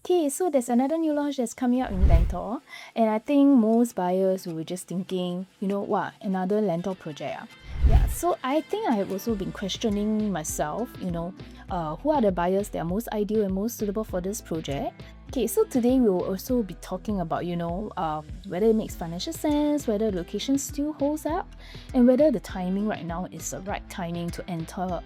Okay, so there's another new launch that's coming out in Lentor, and I think most buyers were just thinking, wow, another Lentor project. Yeah, so I think I have also been questioning myself, who are the buyers that are most ideal and most suitable for this project. Okay, so today we will also be talking about, whether it makes financial sense, whether the location still holds up, and whether the timing right now is the right timing to enter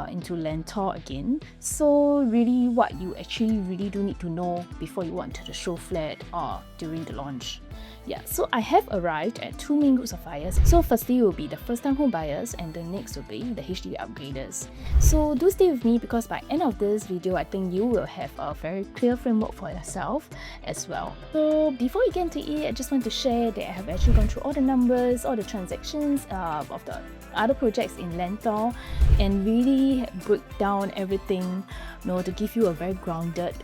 into Lentor again. So really what you actually really do need to know before you want to show flat or during the launch. Yeah, so I have arrived at two main groups of buyers. So firstly will be the first time home buyers and the next will be the HDB upgraders. So do stay with me because by end of this video, I think you will have a very clear framework for yourself as well. So before we get into it, I just want to share that I have actually gone through all the numbers, all the transactions of the other projects in Lentor and really break down everything to give you a very grounded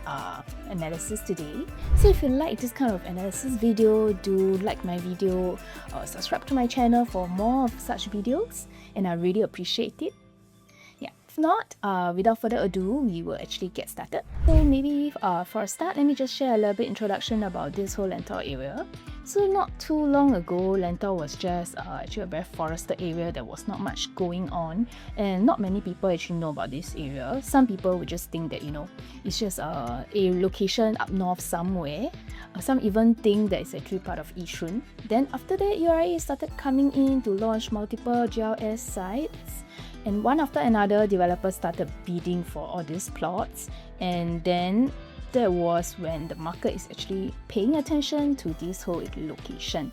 analysis today. So if you like this kind of analysis video, do like my video or subscribe to my channel for more of such videos, and I really appreciate it. Yeah, if not, without further ado, we will actually get started. So maybe for a start, let me just share a little bit introduction about this whole Lentor area. So not too long ago, Lentor was just actually a very forested area. There was not much going on and not many people actually know about this area. Some people would just think that, it's just a location up north somewhere. Some even think that it's actually part of Yishun. Then after that, URA started coming in to launch multiple GLS sites. And one after another, developers started bidding for all these plots. And then that was when the market is actually paying attention to this whole location.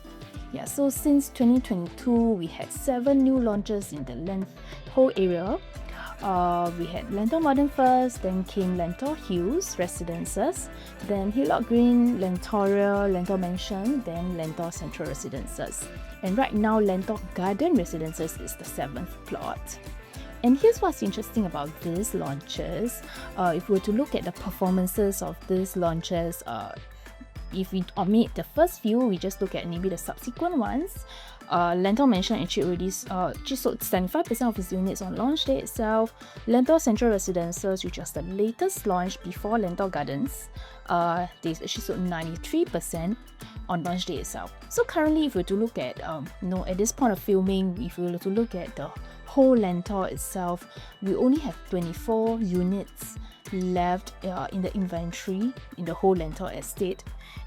Yeah, so since 2022, we had 7 new launches in the whole area. We had Lentor Modern first, then came Lentor Hills Residences, then Hillock Green, Lentoria, Lentor Mansion, then Lentor Central Residences. And right now, Lentor Garden Residences is the 7th plot. And here's what's interesting about these launches. If we were to look at the performances of these launches, if we omit the first few, we just look at maybe the subsequent ones. Lentor Mansion actually already sold 75% of its units on launch day itself. Lentor Central Residences, which was the latest launch before Lentor Gardens, they actually sold 93% on launch day itself. So currently, if we were to look at, at this point of filming, if we were to look at the whole Lentor itself, we only have 24 units left in the inventory in the whole Lentor estate.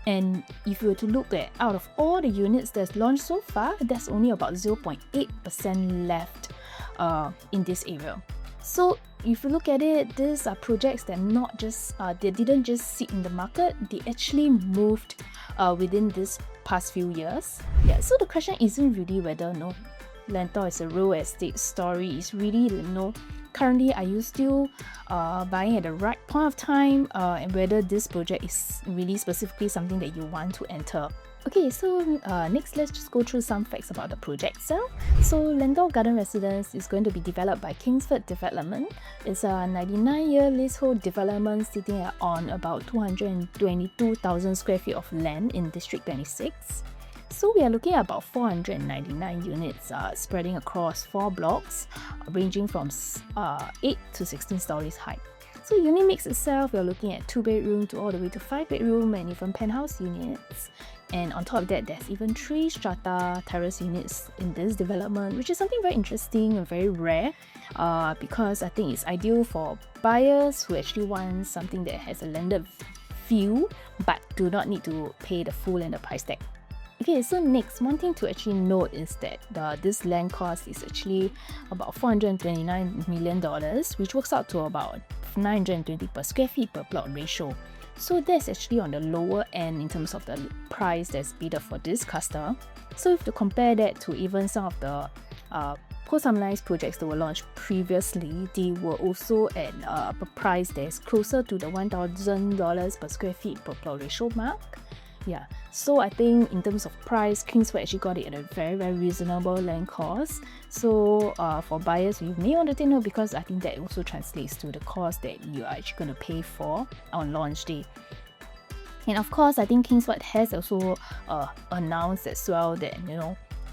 And if you were to look at out of all the units that's launched so far, there's only about 0.8% left in this area. So if you look at it, these are projects that not just they didn't just sit in the market, they actually moved within this past few years. Yeah, so the question isn't really whether Lentor is a real estate story. It's really currently are you still buying at the right point of time, and whether this project is really specifically something that you want to enter. Okay, so next let's just go through some facts about the project itself. So Lentor Garden Residence is going to be developed by Kingsford Development. It's a 99-year leasehold development sitting on about 222,000 square feet of land in District 26. So we are looking at about 499 units spreading across 4 blocks, ranging from 8 to 16 stories high. So unit mix itself, we are looking at 2-bedroom to all the way to 5-bedroom and even penthouse units. And on top of that, there's even 3 strata terrace units in this development, which is something very interesting and very rare because I think it's ideal for buyers who actually want something that has a landed view but do not need to pay the full and the price tag. Okay, so next, one thing to actually note is that this land cost is actually about $429 million, which works out to about 920 per square feet per plot ratio. So that's actually on the lower end in terms of the price that's bid for this cluster. So if you compare that to even some of the post-harmonized projects that were launched previously, they were also at a price that's closer to the $1,000 per square feet per plot ratio mark. Yeah, so I think in terms of price, Kingsford actually got it at a very, very reasonable land cost. So for buyers, you may want to take note because I think that also translates to the cost that you are actually going to pay for on launch day. And of course, I think Kingsford has also announced as well that,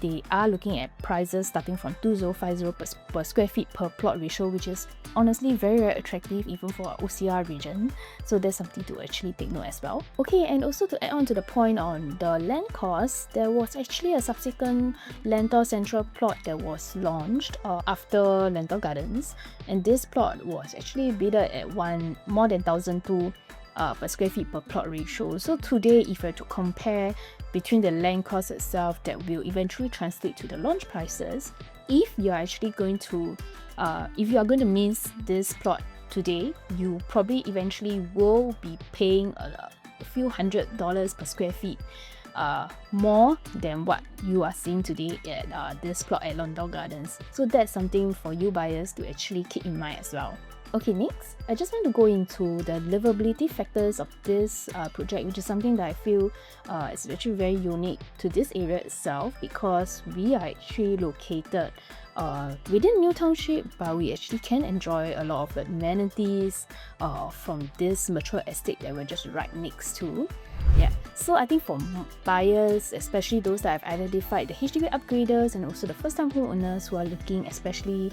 they are looking at prices starting from 2050 per square feet per plot ratio, which is honestly very, very attractive even for our OCR region. So that's something to actually take note as well. Okay, and also to add on to the point on the land cost, there was actually a subsequent Lentor Central plot that was launched after Lentor Gardens, and this plot was actually bidded at more than 1,002 per square feet per plot ratio. So today, if you were to compare between the land cost itself, that will eventually translate to the launch prices. If you are actually going to miss this plot today, you probably eventually will be paying a few $100s per square feet more than what you are seeing today at this plot at Lentor Gardens. So that's something for you buyers to actually keep in mind as well. Okay, next, I just want to go into the livability factors of this project, which is something that I feel is actually very unique to this area itself, because we are actually located within New Township, but we actually can enjoy a lot of the amenities from this mature estate that we're just right next to. Yeah, so I think for buyers, especially those that I've identified, the HDB upgraders and also the first-time homeowners who are looking especially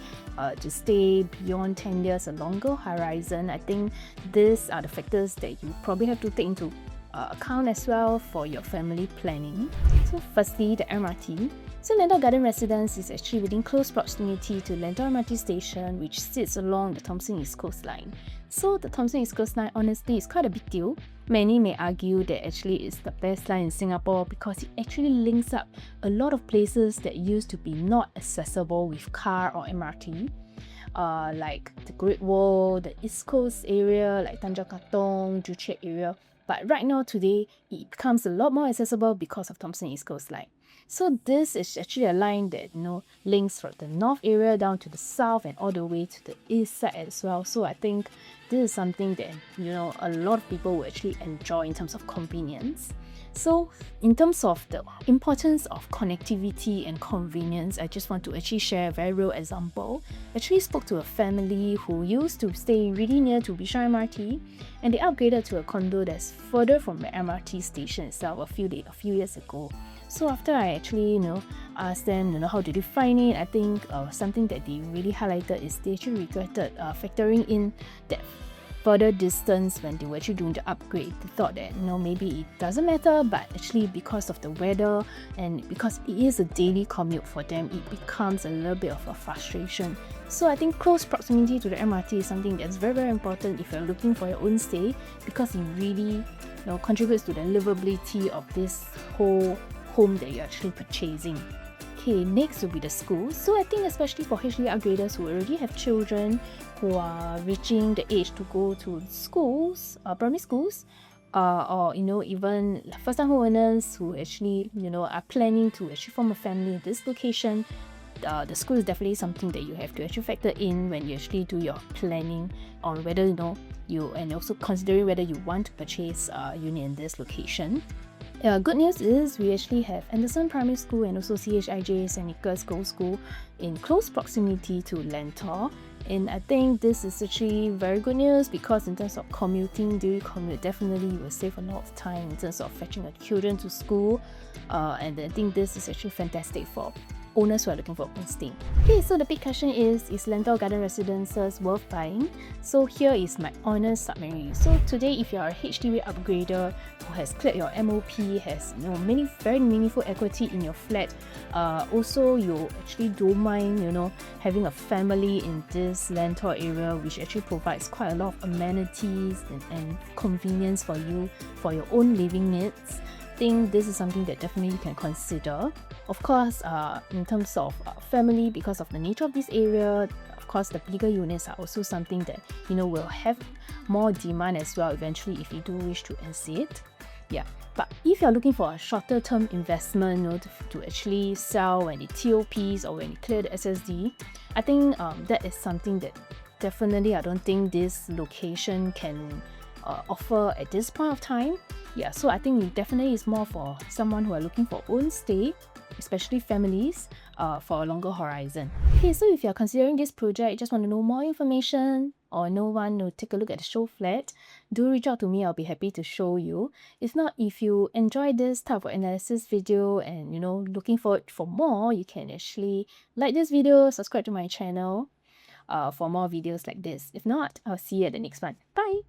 to stay beyond 10 years, a longer horizon, I think these are the factors that you probably have to take into account as well for your family planning. So firstly, the MRT. So Lentor Garden Residence is actually within close proximity to Lentor MRT station, which sits along the Thomson-East coastline. So the Thomson-East coastline honestly is quite a big deal. Many may argue that actually it's the best line in Singapore because it actually links up a lot of places that used to be not accessible with car or MRT. Like the Great Wall, the East Coast area, like Tanjong Katong, Joo Chiat area. But right now, today, it becomes a lot more accessible because of Thomson-East coastline. So this is actually a line that links from the north area down to the south and all the way to the east side as well. So I think this is something that a lot of people will actually enjoy in terms of convenience. So in terms of the importance of connectivity and convenience, I just want to actually share a very real example. I actually spoke to a family who used to stay really near to Bishan MRT, and they upgraded to a condo that's further from the MRT station itself a few years ago. So after I actually asked them how did they find it, I think something that they really highlighted is they actually regretted factoring in that further distance when they were actually doing the upgrade. They thought that maybe it doesn't matter, but actually because of the weather and because it is a daily commute for them, it becomes a little bit of a frustration. So I think close proximity to the MRT is something that's very, very important if you're looking for your own stay, because it really contributes to the livability of this whole home that you're actually purchasing. Okay, next will be the schools. So I think especially for HDB upgraders who already have children who are reaching the age to go to schools, primary schools, or even first-time homeowners who actually are planning to actually form a family in this location, the school is definitely something that you have to actually factor in when you actually do your planning on whether and also considering whether you want to purchase a unit in this location. Good news is we actually have Anderson Primary School and also CHIJ St. Nicholas Girls' School in close proximity to Lentor. And I think this is actually very good news because in terms of commuting, daily commute, definitely you will save a lot of time in terms of fetching your children to school. And I think this is actually fantastic for owners who are looking for open stay. Okay, so the big question is Lentor Garden Residences worth buying? So here is my honest summary. So today, if you are a HDB upgrader who has cleared your MOP, has many very meaningful equity in your flat, also you actually don't mind having a family in this Lentor area, which actually provides quite a lot of amenities and convenience for you for your own living needs. I think this is something that definitely you can consider. Of course, in terms of family, because of the nature of this area, of course the bigger units are also something that will have more demand as well eventually if you do wish to exit. Yeah, but if you're looking for a shorter term investment to actually sell when it TOPs or when you clear the SSD, I think that is something that definitely I don't think this location can offer at this point of time. Yeah, so I think it definitely is more for someone who are looking for own stay, especially families, for a longer horizon. Okay, so if you're considering this project, just want to know more information or want to take a look at the show flat, do reach out to me. I'll be happy to show you. If not, if you enjoy this type of analysis video and looking forward for more, you can actually like this video, subscribe to my channel. for more videos like this. If not, I'll see you at the next one. Bye!